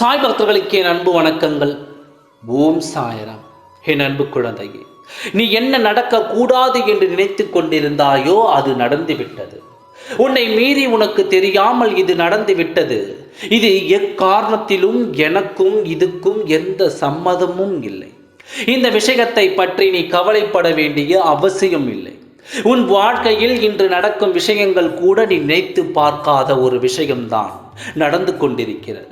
சாய் பக்தர்களுக்கு என் அன்பு வணக்கங்கள். ஓம் சாயராம். என் அன்பு குழந்தையே, நீ என்ன நடக்கக்கூடாது என்று நினைத்து கொண்டிருந்தாயோ அது நடந்து விட்டது. உன்னை மீறி உனக்கு தெரியாமல் இது நடந்து விட்டது. இது எக்காரணத்திலும் எனக்கும் இதுக்கும் எந்த சம்மதமும் இல்லை. இந்த விஷயத்தை பற்றி நீ கவலைப்பட வேண்டிய அவசியம் இல்லை. உன் வாழ்க்கையில் இன்று நடக்கும் விஷயங்கள் கூட நீ நினைத்து பார்க்காத ஒரு விஷயம்தான் நடந்து கொண்டிருக்கிறது.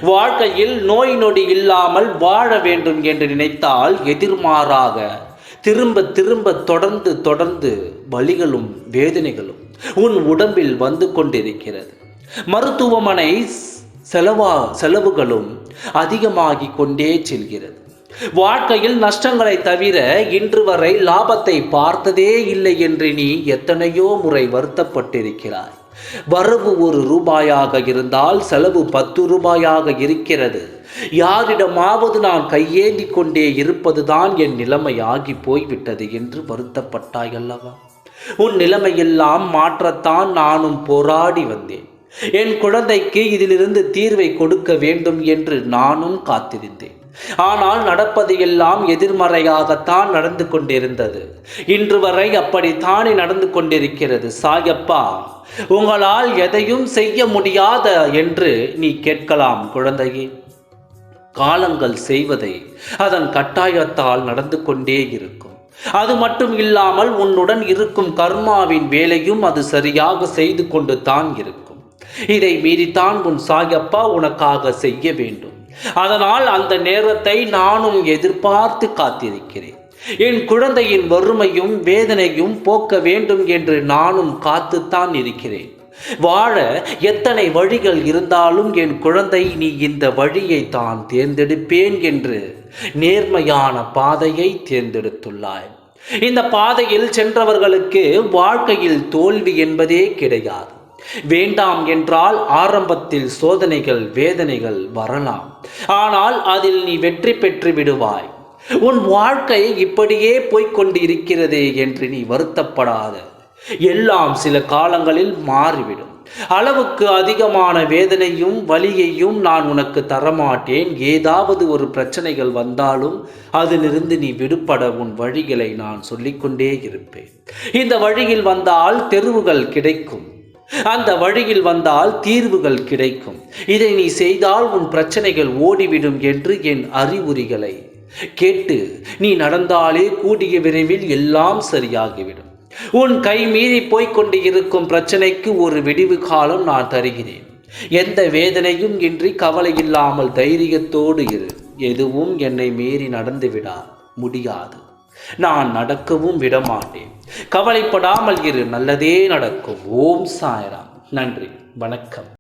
வாழ்க்கையில் நோய் நொடி இல்லாமல் வாழ வேண்டும் என்று நினைத்தால் எதிர்மாறாக திரும்ப திரும்ப தொடர்ந்து வலிகளும் வேதனைகளும் உன் உடம்பில் வந்து கொண்டிருக்கிறது. மருத்துவமனை செலவுகளும் அதிகமாகி கொண்டே செல்கிறது. வாழ்க்கையில் நஷ்டங்களை தவிர இன்று வரை லாபத்தை பார்த்ததே இல்லை என்று நீ எத்தனையோ முறை வருத்தப்பட்டிருக்கிறாய். வரவு ₹1 இருந்தால் செலவு ₹10 இருக்கிறது. யாரிடமாவது நான் கையேந்தி கொண்டே இருப்பதுதான் என் நிலைமையாகி போய்விட்டது என்று வருத்தப்பட்டாய் அல்லவா? உன் நிலைமையெல்லாம் மாற்றத்தான் நானும் போராடி வந்தேன். என் குழந்தைக்கு இதிலிருந்து தீர்வை கொடுக்க வேண்டும் என்று நானும் காத்திருந்தேன். ஆனால் நடப்பது எல்லாம் எதிர்மறையாகத்தான் நடந்து கொண்டிருந்தது. இன்று வரை அப்படித்தானே நடந்து கொண்டிருக்கிறது. சாயப்பா, உங்களால் எதையும் செய்ய முடியாத என்று நீ கேட்கலாம் குழந்தையே. காலங்கள் செய்வதை அதன் கட்டாயத்தால் நடந்து கொண்டே இருக்கும். அது மட்டும் இல்லாமல் உன்னுடன் இருக்கும் கர்மாவின் வேலையும் அது சரியாக செய்து கொண்டு தான் இருக்கும். இதை மீறித்தான் உன் சாயப்பா உனக்காக செய்ய வேண்டும். அதனால் அந்த நேரத்தை நானும் எதிர்பார்த்து காத்திருக்கிறேன். என் குழந்தையின் வறுமையும் வேதனையும் போக்க வேண்டும் என்று நானும் காத்துத்தான் இருக்கிறேன். வாழ எத்தனை வழிகள் இருந்தாலும் என் குழந்தை, நீ இந்த வழியை தான் தேர்ந்தெடுப்பேன் என்று நேர்மையான பாதையை தேர்ந்தெடுத்துள்ளாய். இந்த பாதையில் சென்றவர்களுக்கு வாழ்க்கையில் தோல்வி என்பதே கிடையாது. வேண்டாம் என்றால் ஆரம்பத்தில் சோதனைகள் வேதனைகள் வரலாம். ஆனால் அதில் நீ வெற்றி பெற்று விடுவாய். உன் வாழ்க்கை இப்படியே போய்கொண்டு இருக்கிறதே என்று நீ வருத்தப்படாத. எல்லாம் சில காலங்களில் மாறிவிடும். அளவுக்கு அதிகமான வேதனையும் வலியையும் நான் உனக்கு தரமாட்டேன். ஏதாவது ஒரு பிரச்சனைகள் வந்தாலும் அதிலிருந்து நீ விடுபட உன் வழிகளை நான் சொல்லிக்கொண்டே இருப்பேன். இந்த வழியில் வந்தால் தெருவுகள் கிடைக்கும். அந்த வழியில் வந்தால் தீர்வுகள் கிடைக்கும். இதை நீ செய்தால் உன் பிரச்சனைகள் ஓடிவிடும் என்று என் அறிவுரைகளை கேட்டு நீ நடந்தாலே கூடிய விரைவில் எல்லாம் சரியாகிவிடும். உன் கை மீறி போய்கொண்டு இருக்கும் பிரச்சனைக்கு ஒரு விடிவு காலம் நான் தருகிறேன். எந்த வேதனையும் இன்றி கவலை இல்லாமல் தைரியத்தோடு இரு. எதுவும் என்னை மீறி நடந்துவிட முடியாது. நான் நடக்கவும் விடமாட்டேன். கவலைப்படாமல் இரு, நல்லதே நடக்கும். ஓம் சாய்ராம். நன்றி, வணக்கம்.